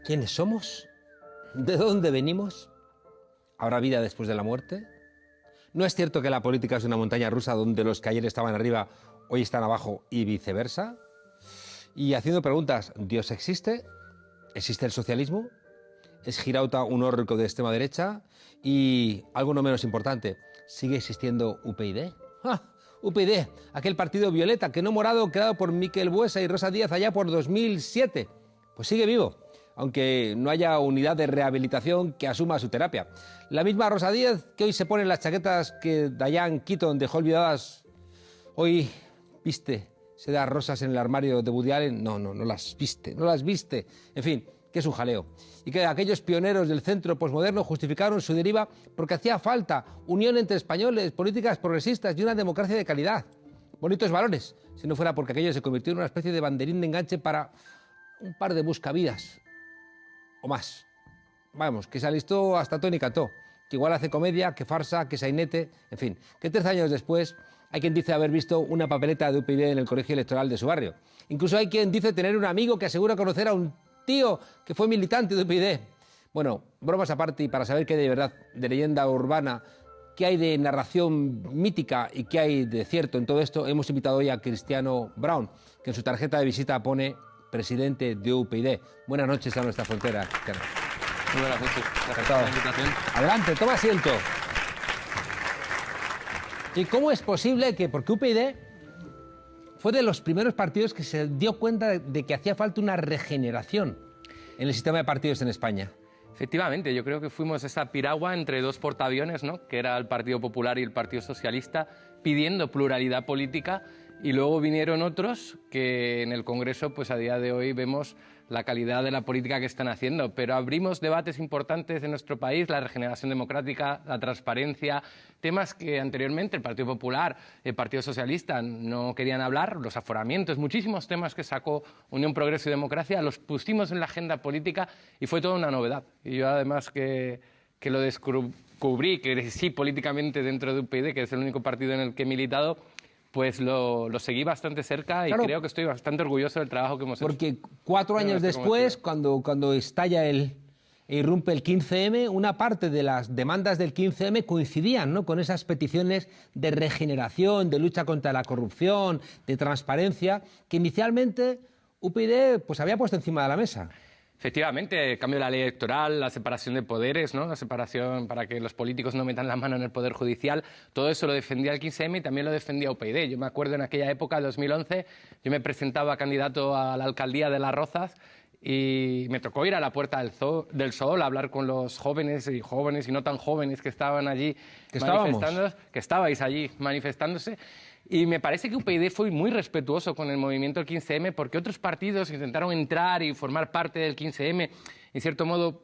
¿Quiénes somos? ¿De dónde venimos? ¿Habrá vida después de la muerte? ¿No es cierto que la política es una montaña rusa donde los que ayer estaban arriba hoy están abajo y viceversa? Y haciendo preguntas, ¿Dios existe? ¿Existe el socialismo? ¿Es Girauta un órrico de extrema derecha? Y algo no menos importante, ¿sigue existiendo UPyD? ¡Ah! UPyD, aquel partido violeta que no morado creado por Miquel Buesa y Rosa Díaz allá por 2007. Pues sigue vivo, aunque no haya unidad de rehabilitación que asuma su terapia. La misma Rosa Díaz que hoy se pone las chaquetas que Diane Keaton dejó olvidadas, hoy viste, se da rosas en el armario de Woody Allen. No las viste. En fin, que es un jaleo. Y que aquellos pioneros del centro posmoderno justificaron su deriva porque hacía falta unión entre españoles, políticas progresistas y una democracia de calidad. Bonitos valores, si no fuera porque aquello se convirtió en una especie de banderín de enganche para un par de buscavidas o más. Vamos, que se alistó hasta Tony Cantó, que igual hace comedia, que farsa, que sainete, en fin, que 13 años después hay quien dice haber visto una papeleta de UPyD en el colegio electoral de su barrio. Incluso hay quien dice tener un amigo que asegura conocer a un tío que fue militante de UPyD. Bueno, bromas aparte, y para saber qué hay de verdad, de leyenda urbana, qué hay de narración mítica y qué hay de cierto en todo esto, hemos invitado hoy a Cristiano Brown, que en su tarjeta de visita pone presidente de UPyD. Buenas noches a nuestra frontera, Cristiano. Muy buenas noches. Gracias por la invitación. Adelante, toma asiento. ¿Y cómo es posible que, porque UPyD fue de los primeros partidos que se dio cuenta de que hacía falta una regeneración en el sistema de partidos en España? Efectivamente, yo creo que fuimos esa piragua entre dos portaaviones, ¿no?, que era el Partido Popular y el Partido Socialista, pidiendo pluralidad política, y luego vinieron otros que en el Congreso, pues a día de hoy vemos la calidad de la política que están haciendo, pero abrimos debates importantes en nuestro país, la regeneración democrática, la transparencia, temas que anteriormente el Partido Popular, el Partido Socialista no querían hablar, los aforamientos, muchísimos temas que sacó Unión, Progreso y Democracia, los pusimos en la agenda política y fue toda una novedad. Y yo además que lo descubrí, que sí políticamente dentro de UPyD, que es el único partido en el que he militado, pues lo seguí bastante cerca y claro, creo que estoy bastante orgulloso del trabajo que hemos hecho. Porque 4 años después, cuando estalla e irrumpe el 15M, una parte de las demandas del 15M coincidían, ¿no?, con esas peticiones de regeneración, de lucha contra la corrupción, de transparencia, que inicialmente UPyD pues había puesto encima de la mesa. Efectivamente, el cambio de la ley electoral, la separación de poderes, ¿no?, la separación para que los políticos no metan la mano en el Poder Judicial, todo eso lo defendía el 15M y también lo defendía UPyD. Yo me acuerdo en aquella época, 2011, yo me presentaba candidato a la alcaldía de Las Rozas y me tocó ir a la Puerta del Sol a hablar con los jóvenes y no tan jóvenes que estaban allí manifestándose, que estabais allí manifestándose. Y me parece que UPyD fue muy respetuoso con el movimiento del 15M porque otros partidos intentaron entrar y formar parte del 15M, en cierto modo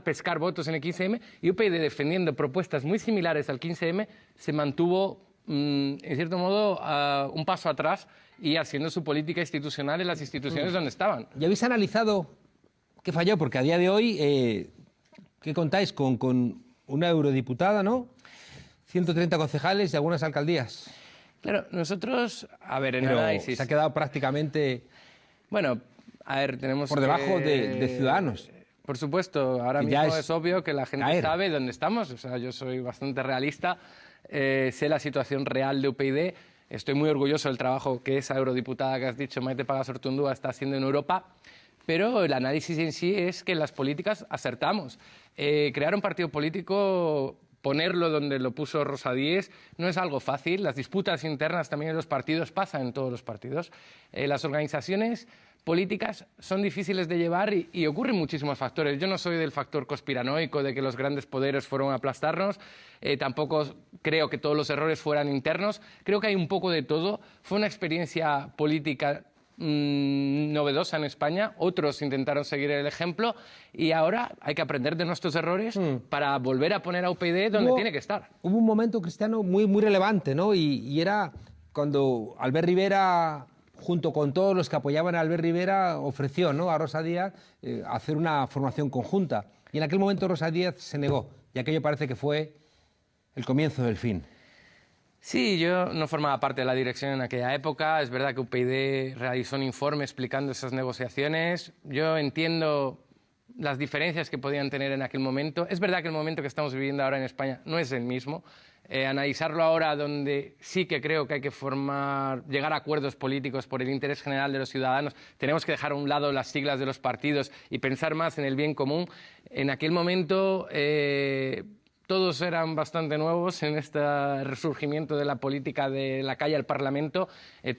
pescar votos en el 15M, y UPyD, defendiendo propuestas muy similares al 15M, se mantuvo, en cierto modo, un paso atrás y haciendo su política institucional en las instituciones donde estaban. ¿Y habéis analizado qué falló? Porque a día de hoy, ¿qué contáis? Con una eurodiputada, ¿no?, 130 concejales y algunas alcaldías. Claro, nosotros, a ver, en Pero análisis... se ha quedado prácticamente... Bueno, a ver, tenemos por debajo de Ciudadanos. Por supuesto, ahora mismo es obvio que la gente sabe dónde estamos. O sea, yo soy bastante realista, sé la situación real de UPyD, estoy muy orgulloso del trabajo que esa eurodiputada que has dicho, Maite Pagazaurtundúa, está haciendo en Europa, pero el análisis en sí es que en las políticas acertamos. Crear un partido político... Ponerlo donde lo puso Rosa Díez no es algo fácil. Las disputas internas también en los partidos pasan en todos los partidos. Las organizaciones políticas son difíciles de llevar y ocurren muchísimos factores. Yo no soy del factor conspiranoico de que los grandes poderes fueron a aplastarnos. Tampoco creo que todos los errores fueran internos. Creo que hay un poco de todo. Fue una experiencia política novedosa en España, otros intentaron seguir el ejemplo y ahora hay que aprender de nuestros errores para volver a poner a UPyD donde tiene que estar. Hubo un momento, Cristiano, muy relevante, ¿no? Y era cuando Albert Rivera, junto con todos los que apoyaban a Albert Rivera, ofreció, ¿no?, a Rosa Díaz hacer una formación conjunta. Y en aquel momento Rosa Díaz se negó, y aquello parece que fue el comienzo del fin. Sí, yo no formaba parte de la dirección en aquella época. Es verdad que UPyD realizó un informe explicando esas negociaciones. Yo entiendo las diferencias que podían tener en aquel momento. Es verdad que el momento que estamos viviendo ahora en España no es el mismo. Analizarlo ahora, donde sí que creo que hay que llegar a acuerdos políticos por el interés general de los ciudadanos, tenemos que dejar a un lado las siglas de los partidos y pensar más en el bien común. En aquel momento todos eran bastante nuevos en este resurgimiento de la política de la calle al Parlamento.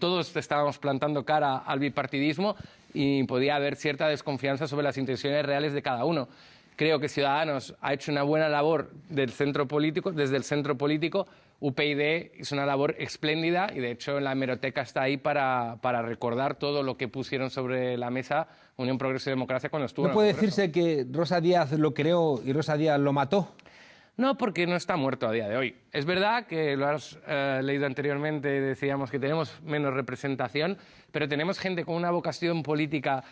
Todos estábamos plantando cara al bipartidismo y podía haber cierta desconfianza sobre las intenciones reales de cada uno. Creo que Ciudadanos ha hecho una buena labor desde el centro político. UPyD hizo una labor espléndida y, de hecho, la hemeroteca está ahí para recordar todo lo que pusieron sobre la mesa Unión Progreso y Democracia cuando estuvo. ¿No puede decirse que Rosa Díaz lo creó y Rosa Díaz lo mató? No, porque no está muerto a día de hoy. Es verdad que lo has leído anteriormente, decíamos que tenemos menos representación, pero tenemos gente con una vocación política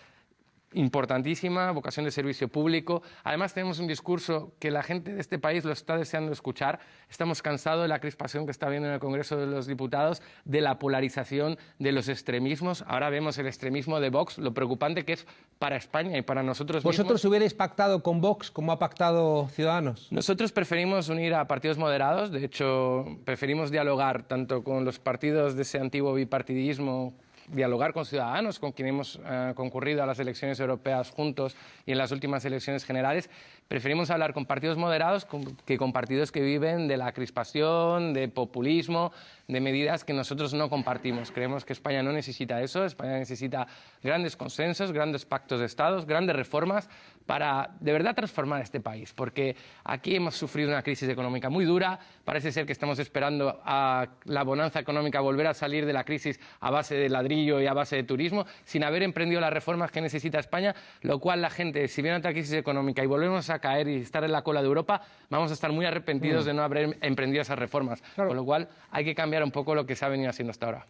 importantísima, vocación de servicio público. Además, tenemos un discurso que la gente de este país lo está deseando escuchar. Estamos cansados de la crispación que está habiendo en el Congreso de los Diputados, de la polarización, de los extremismos. Ahora vemos el extremismo de Vox, lo preocupante que es para España y para nosotros mismos. ¿Vosotros hubierais pactado con Vox como ha pactado Ciudadanos? Nosotros preferimos unir a partidos moderados. De hecho, preferimos dialogar tanto con los partidos de ese antiguo bipartidismo, dialogar con Ciudadanos, con quien hemos concurrido a las elecciones europeas juntos y en las últimas elecciones generales. Preferimos hablar con partidos moderados que con partidos que viven de la crispación, de populismo, de medidas que nosotros no compartimos. Creemos que España no necesita eso. España necesita grandes consensos, grandes pactos de Estados, grandes reformas para de verdad transformar este país, porque aquí hemos sufrido una crisis económica muy dura. Parece ser que estamos esperando a la bonanza económica volver a salir de la crisis a base de ladrillo y a base de turismo, sin haber emprendido las reformas que necesita España, lo cual la gente, si viene otra crisis económica y volvemos a caer y estar en la cola de Europa, vamos a estar muy arrepentidos de no haber emprendido esas reformas. Claro. Con lo cual hay que cambiar un poco lo que se ha venido haciendo hasta ahora.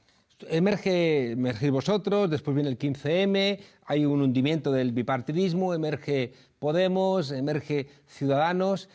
Emergís vosotros, después viene el 15M, hay un hundimiento del bipartidismo, emerge Podemos, emerge Ciudadanos.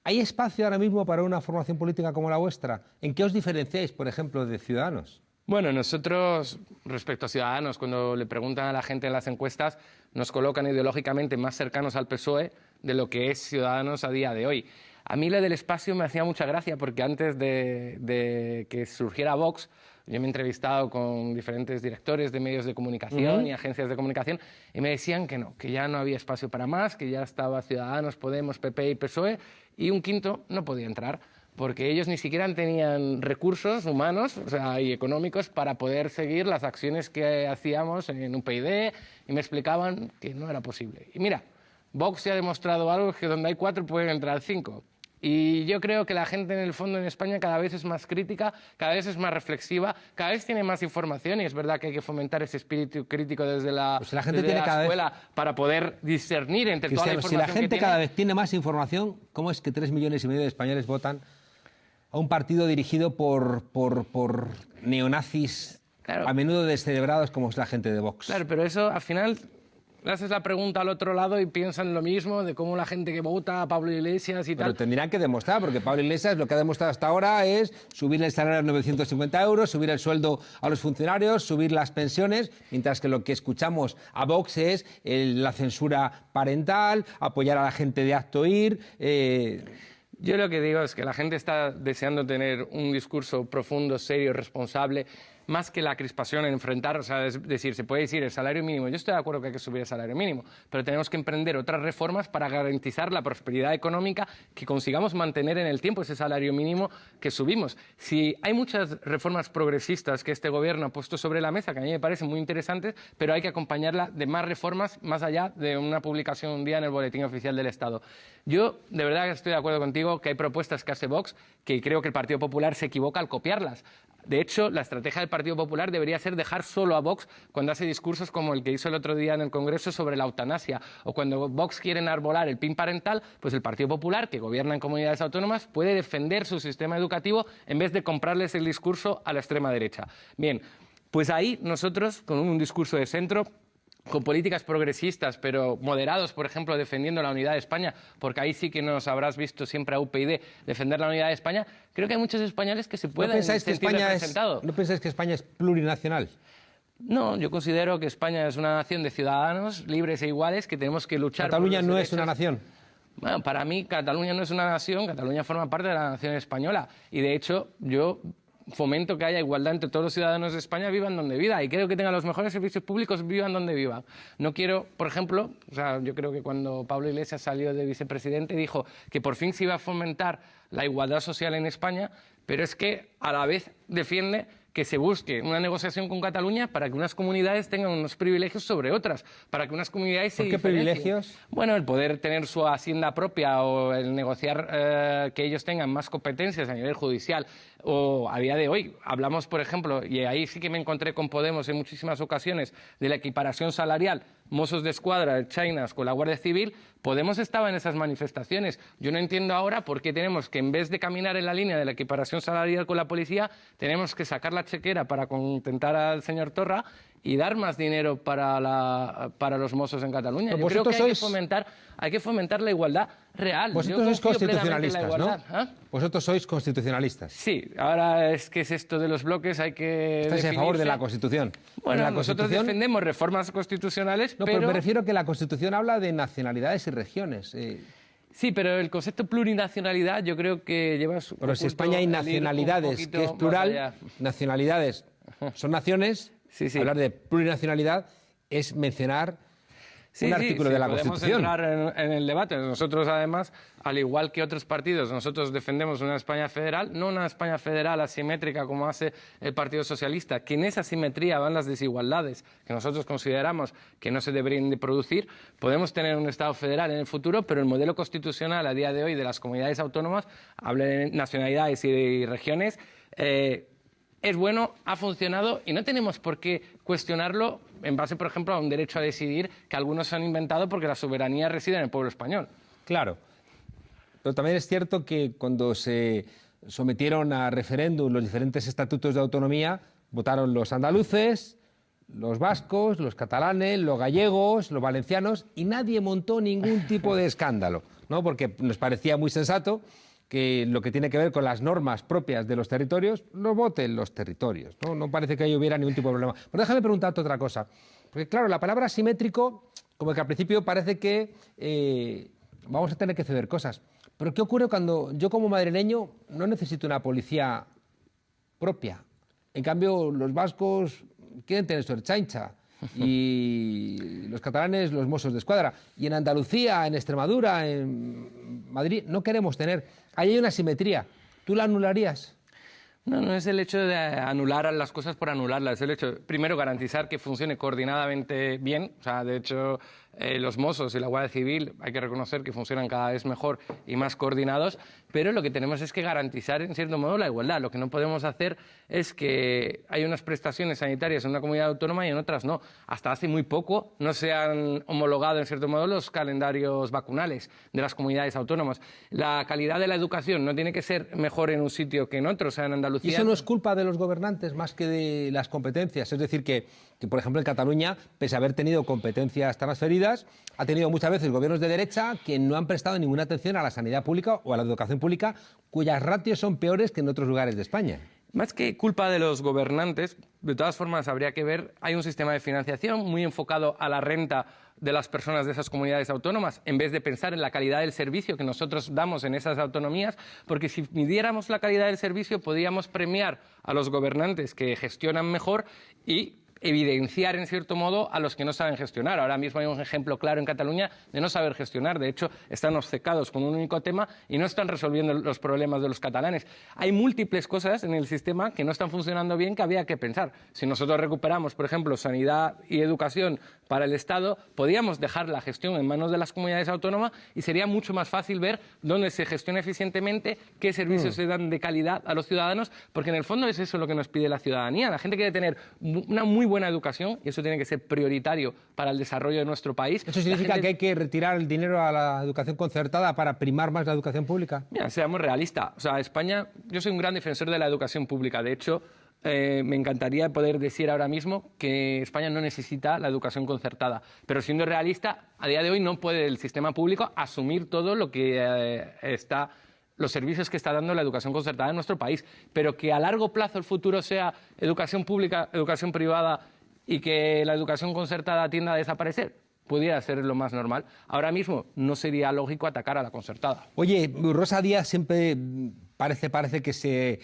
¿Hay espacio ahora mismo para una formación política como la vuestra? ¿En qué os diferenciáis, por ejemplo, de Ciudadanos? Bueno, nosotros, respecto a Ciudadanos, cuando le preguntan a la gente en las encuestas, nos colocan ideológicamente más cercanos al PSOE de lo que es Ciudadanos a día de hoy. A mí lo del espacio me hacía mucha gracia porque antes de que surgiera Vox, yo me he entrevistado con diferentes directores de medios de comunicación y agencias de comunicación y me decían que no, que ya no había espacio para más, que ya estaba Ciudadanos, Podemos, PP y PSOE y un quinto no podía entrar porque ellos ni siquiera tenían recursos humanos y económicos para poder seguir las acciones que hacíamos en UPyD y me explicaban que no era posible. Y mira, Vox se ha demostrado algo, que donde hay 4 pueden entrar 5. Y yo creo que la gente en el fondo en España cada vez es más crítica, cada vez es más reflexiva, cada vez tiene más información y es verdad que hay que fomentar ese espíritu crítico desde la escuela para poder discernir entre toda la información que tiene. Si la gente cada vez tiene más información, ¿cómo es que 3,5 millones de españoles votan a un partido dirigido por neonazis, claro, a menudo descerebrados como es la gente de Vox? Claro, pero eso al final le haces la pregunta al otro lado y piensan lo mismo de cómo la gente que vota a Pablo Iglesias y tal. Pero tendrían que demostrar, porque Pablo Iglesias lo que ha demostrado hasta ahora es subir el salario a 950 euros, subir el sueldo a los funcionarios, subir las pensiones, mientras que lo que escuchamos a Vox es la censura parental, apoyar a la gente de Hazte Oír. Yo lo que digo es que la gente está deseando tener un discurso profundo, serio, responsable, más que la crispación en enfrentar, o sea, es decir, se puede decir el salario mínimo. Yo estoy de acuerdo que hay que subir el salario mínimo, pero tenemos que emprender otras reformas para garantizar la prosperidad económica, que consigamos mantener en el tiempo ese salario mínimo que subimos. Si hay muchas reformas progresistas que este gobierno ha puesto sobre la mesa, que a mí me parecen muy interesantes, pero hay que acompañarla de más reformas más allá de una publicación un día en el Boletín Oficial del Estado. Yo, de verdad, que estoy de acuerdo contigo que hay propuestas que hace Vox que creo que el Partido Popular se equivoca al copiarlas. De hecho, la estrategia del Partido Popular debería ser dejar solo a Vox cuando hace discursos como el que hizo el otro día en el Congreso sobre la eutanasia, o cuando Vox quiere enarbolar el PIN parental, pues el Partido Popular, que gobierna en comunidades autónomas, puede defender su sistema educativo en vez de comprarles el discurso a la extrema derecha. Bien, pues ahí nosotros, con un discurso de centro, con políticas progresistas, pero moderados, por ejemplo, defendiendo la unidad de España, porque ahí sí que nos habrás visto siempre a UPyD defender la unidad de España, creo que hay muchos españoles que se pueden sentir representados. ¿No pensáis que España es plurinacional? No, yo considero que España es una nación de ciudadanos libres e iguales que tenemos que luchar. ¿Cataluña no es una nación? Bueno, para mí Cataluña no es una nación, Cataluña forma parte de la nación española y de hecho yo fomento que haya igualdad entre todos los ciudadanos de España, vivan donde vivan, y creo que tengan los mejores servicios públicos, vivan donde vivan. No quiero, por ejemplo, o sea, yo creo que cuando Pablo Iglesias salió de vicepresidente dijo que por fin se iba a fomentar la igualdad social en España, pero es que a la vez defiende que se busque una negociación con Cataluña para que unas comunidades tengan unos privilegios sobre otras, para que unas comunidades se diferencien. ¿Por qué privilegios? Bueno, el poder tener su hacienda propia o el negociar que ellos tengan más competencias a nivel judicial. O a día de hoy hablamos, por ejemplo, y ahí sí que me encontré con Podemos en muchísimas ocasiones, de la equiparación salarial, Mossos de Escuadra, Chainas con la Guardia Civil. Podemos estaba en esas manifestaciones. Yo no entiendo ahora por qué tenemos que, en vez de caminar en la línea de la equiparación salarial con la policía, tenemos que sacar la chequera para contentar al señor Torra y dar más dinero para los Mossos en Cataluña. Yo creo que hay que fomentar la igualdad real. Vosotros sois constitucionalistas, ¿no? ¿Ah? Vosotros sois constitucionalistas. Sí, ahora es que es esto de los bloques, hay que ¿Estáis a favor de la Constitución? Bueno, nosotros defendemos reformas constitucionales, no, pero me refiero que la Constitución habla de nacionalidades y regiones. Sí, pero el concepto plurinacionalidad yo creo que lleva... Pero si España hay nacionalidades, que es plural, nacionalidades son naciones, sí. Hablar de plurinacionalidad es mencionar un artículo de la Constitución. Podemos entrar en el debate. Nosotros, además, al igual que otros partidos, nosotros defendemos una España federal, no una España federal asimétrica como hace el Partido Socialista, que en esa asimetría van las desigualdades que nosotros consideramos que no se deberían de producir. Podemos tener un Estado federal en el futuro, pero el modelo constitucional a día de hoy de las comunidades autónomas, habla de nacionalidades y de regiones, es bueno, ha funcionado y no tenemos por qué cuestionarlo en base, por ejemplo, a un derecho a decidir que algunos han inventado porque la soberanía reside en el pueblo español. Claro, pero también es cierto que cuando se sometieron a referéndum los diferentes estatutos de autonomía, votaron los andaluces, los vascos, los catalanes, los gallegos, los valencianos, y nadie montó ningún tipo de escándalo, ¿no? Porque nos parecía muy sensato que lo que tiene que ver con las normas propias de los territorios, lo voten los territorios, ¿no? No parece que ahí hubiera ningún tipo de problema. Pero déjame preguntarte otra cosa. Porque claro, la palabra asimétrico, como que al principio parece que vamos a tener que ceder cosas. Pero ¿qué ocurre cuando yo como madrileño no necesito una policía propia? En cambio, los vascos quieren tener su Ertzaintza y los catalanes los Mossos de Escuadra. Y en Andalucía, en Extremadura, en Madrid, no queremos tener. Ahí hay una asimetría. ¿Tú la anularías? No es el hecho de anular las cosas por anularlas, es el hecho de, primero, garantizar que funcione coordinadamente bien. O sea, de hecho, los Mossos y la Guardia Civil hay que reconocer que funcionan cada vez mejor y más coordinados, pero lo que tenemos es que garantizar, en cierto modo, la igualdad. Lo que no podemos hacer es que hay unas prestaciones sanitarias en una comunidad autónoma y en otras no. Hasta hace muy poco no se han homologado, en cierto modo, los calendarios vacunales de las comunidades autónomas. La calidad de la educación no tiene que ser mejor en un sitio que en otro, o sea, en Andalucía... ¿Y eso no es culpa de los gobernantes más que de las competencias? Es decir, que por ejemplo, en Cataluña, pese a haber tenido competencias transferidas, ha tenido muchas veces gobiernos de derecha que no han prestado ninguna atención a la sanidad pública o a la educación pública, cuyas ratios son peores que en otros lugares de España. Más que culpa de los gobernantes, de todas formas habría que ver, hay un sistema de financiación muy enfocado a la renta de las personas de esas comunidades autónomas, en vez de pensar en la calidad del servicio que nosotros damos en esas autonomías, porque si midiéramos la calidad del servicio podríamos premiar a los gobernantes que gestionan mejor y evidenciar, en cierto modo, a los que no saben gestionar. Ahora mismo hay un ejemplo claro en Cataluña de no saber gestionar. De hecho, están obcecados con un único tema y no están resolviendo los problemas de los catalanes. Hay múltiples cosas en el sistema que no están funcionando bien que había que pensar. Si nosotros recuperamos, por ejemplo, sanidad y educación para el Estado, podríamos dejar la gestión en manos de las comunidades autónomas y sería mucho más fácil ver dónde se gestiona eficientemente, qué servicios se dan de calidad a los ciudadanos, porque en el fondo es eso lo que nos pide la ciudadanía. La gente quiere tener una muy buena educación y eso tiene que ser prioritario para el desarrollo de nuestro país. ¿Eso significa que hay que retirar el dinero a la educación concertada para primar más la educación pública? Mira, seamos realistas. O sea, España, yo soy un gran defensor de la educación pública. De hecho, me encantaría poder decir ahora mismo que España no necesita la educación concertada. Pero siendo realista, a día de hoy no puede el sistema público asumir todo lo que los servicios que está dando la educación concertada en nuestro país. Pero que a largo plazo el futuro sea educación pública, educación privada y que la educación concertada tienda a desaparecer. Pudiera ser lo más normal. Ahora mismo no sería lógico atacar a la concertada. Oye, Rosa Díaz siempre parece que se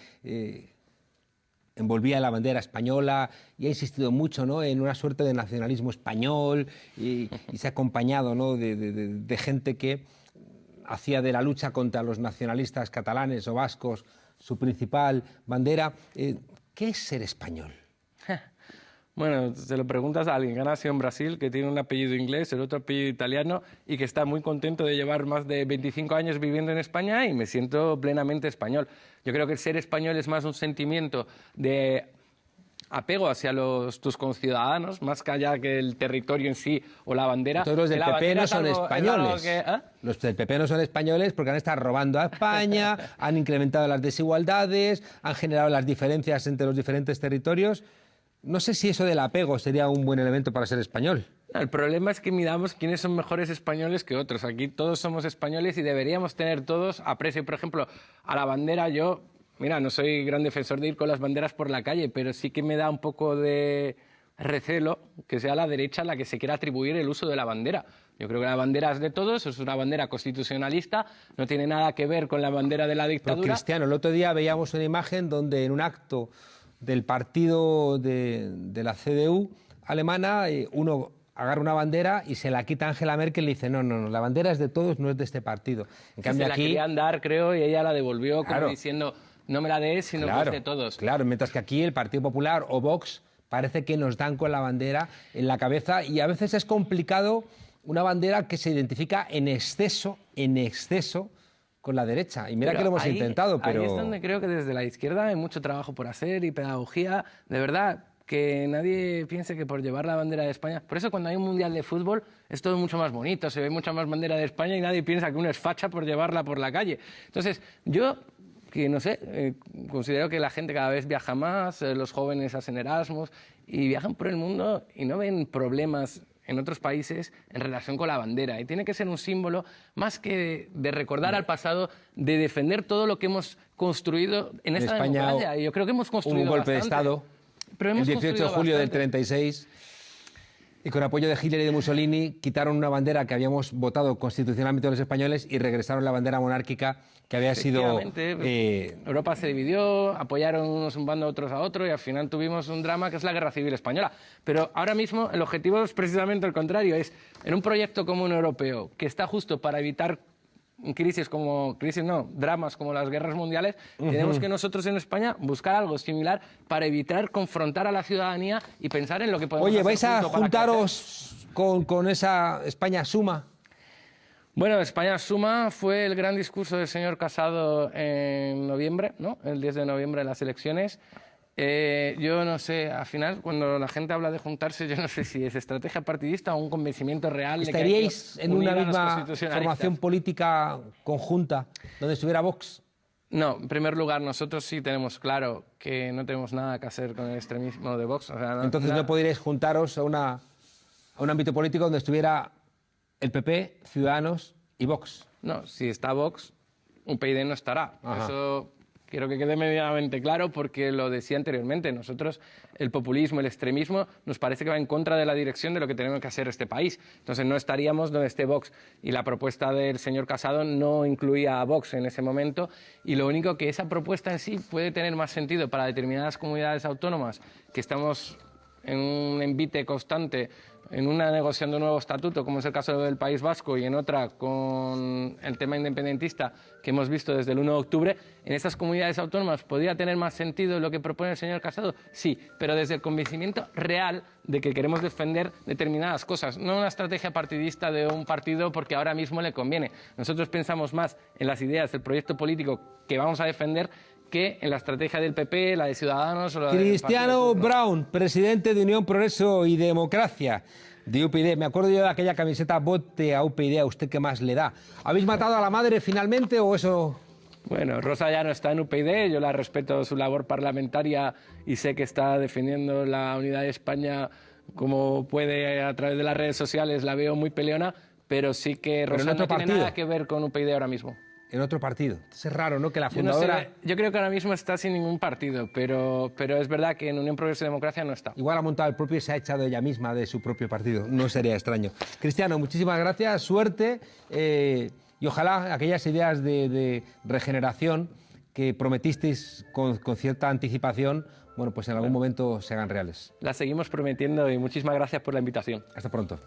envolvía en la bandera española y ha insistido mucho, ¿no?, en una suerte de nacionalismo español y se ha acompañado, ¿no?, de gente que hacía de la lucha contra los nacionalistas catalanes o vascos su principal bandera. ¿Qué es ser español? Bueno, se lo preguntas a alguien que ha nacido en Brasil, que tiene un apellido inglés, el otro apellido italiano, y que está muy contento de llevar más de 25 años viviendo en España, y me siento plenamente español. Yo creo que ser español es más un sentimiento de apego hacia tus conciudadanos, más que allá que el territorio en sí o la bandera. Todos los del PP no son españoles. Los del PP no son españoles porque han estado robando a España, han incrementado las desigualdades, han generado las diferencias entre los diferentes territorios. No sé si eso del apego sería un buen elemento para ser español. El problema es que miramos quiénes son mejores españoles que otros. Aquí todos somos españoles y deberíamos tener todos aprecio. Por ejemplo, a la bandera yo, mira, no soy gran defensor de ir con las banderas por la calle, pero sí que me da un poco de recelo que sea la derecha la que se quiera atribuir el uso de la bandera. Yo creo que la bandera es de todos, es una bandera constitucionalista, no tiene nada que ver con la bandera de la dictadura. Pero, Cristiano, el otro día veíamos una imagen donde en un acto del partido de la CDU alemana, uno agarra una bandera y se la quita Angela Merkel y le dice no, la bandera es de todos, no es de este partido. En cambio, se la querían dar, creo, y ella la devolvió como diciendo no me la des, sino que es de todos. Claro, mientras que aquí el Partido Popular o Vox parece que nos dan con la bandera en la cabeza y a veces es complicado una bandera que se identifica en exceso con la derecha. Y mira que lo hemos intentado, pero... Ahí es donde creo que desde la izquierda hay mucho trabajo por hacer y pedagogía. De verdad, que nadie piense que por llevar la bandera de España... Por eso cuando hay un mundial de fútbol es todo mucho más bonito, se ve mucha más bandera de España y nadie piensa que uno es facha por llevarla por la calle. Entonces, yo, que no sé, considero que la gente cada vez viaja más, los jóvenes hacen Erasmus y viajan por el mundo y no ven problemas en otros países en relación con la bandera. Y tiene que ser un símbolo, más que de recordar al pasado, de defender todo lo que hemos construido en esta España, democracia. Y yo creo que hemos construido un golpe bastante. de Estado, pero el 18 de julio del 36, y con apoyo de Hitler y de Mussolini quitaron una bandera que habíamos votado constitucionalmente los españoles y regresaron la bandera monárquica que había sido... Europa se dividió, apoyaron unos un bando, otros a otro, y al final tuvimos un drama que es la Guerra Civil Española. Pero ahora mismo el objetivo es precisamente el contrario, es en un proyecto común europeo que está justo para evitar dramas como las guerras mundiales, tenemos que nosotros en España buscar algo similar para evitar confrontar a la ciudadanía y pensar en lo que podemos hacer. Oye, ¿vais a juntaros con esa España Suma? Bueno, España Suma fue el gran discurso del señor Casado en noviembre, ¿no? El 10 de noviembre de las elecciones. Yo no sé, al final, cuando la gente habla de juntarse, yo no sé si es estrategia partidista o un convencimiento real. ¿Estaríais en una misma formación política conjunta donde estuviera Vox? No, en primer lugar, nosotros sí tenemos claro que no tenemos nada que hacer con el extremismo de Vox. O sea, entonces no podríais juntaros a un ámbito político donde estuviera el PP, Ciudadanos y Vox. No, si está Vox, UPyD no estará. Ajá. Eso quiero que quede medianamente claro porque lo decía anteriormente. Nosotros, el populismo, el extremismo, nos parece que va en contra de la dirección de lo que tenemos que hacer este país. Entonces no estaríamos donde esté Vox. Y la propuesta del señor Casado no incluía a Vox en ese momento. Y lo único que esa propuesta en sí puede tener más sentido para determinadas comunidades autónomas que estamos en un envite constante, en una negociando un nuevo estatuto, como es el caso del País Vasco, y en otra con el tema independentista que hemos visto desde el 1 de octubre, en esas comunidades autónomas podría tener más sentido lo que propone el señor Casado, sí, pero desde el convencimiento real de que queremos defender determinadas cosas, no una estrategia partidista de un partido porque ahora mismo le conviene. Nosotros pensamos más en las ideas del proyecto político que vamos a defender que en la estrategia del PP, la de Ciudadanos o la Cristiano Brown, presidente de Unión, Progreso y Democracia de UPyD. Me acuerdo yo de aquella camiseta "Vote a UPyD", ¿a usted qué más le da? ¿Habéis matado a la madre finalmente o eso...? Bueno, Rosa ya no está en UPyD, yo la respeto su labor parlamentaria y sé que está defendiendo la unidad de España como puede a través de las redes sociales, la veo muy peleona, pero sí que Rosa no tiene nada que ver con UPyD ahora mismo. en otro partido. Es raro, ¿no?, que la fundadora... Yo, no sé, yo creo que ahora mismo está sin ningún partido, pero es verdad que en Unión Progreso y Democracia no está. Igual ha montado el propio y se ha echado ella misma de su propio partido. No sería extraño. Cristiano, muchísimas gracias, suerte y ojalá aquellas ideas de regeneración que prometisteis con cierta anticipación, bueno, pues en algún momento se hagan reales. Las seguimos prometiendo y muchísimas gracias por la invitación. Hasta pronto.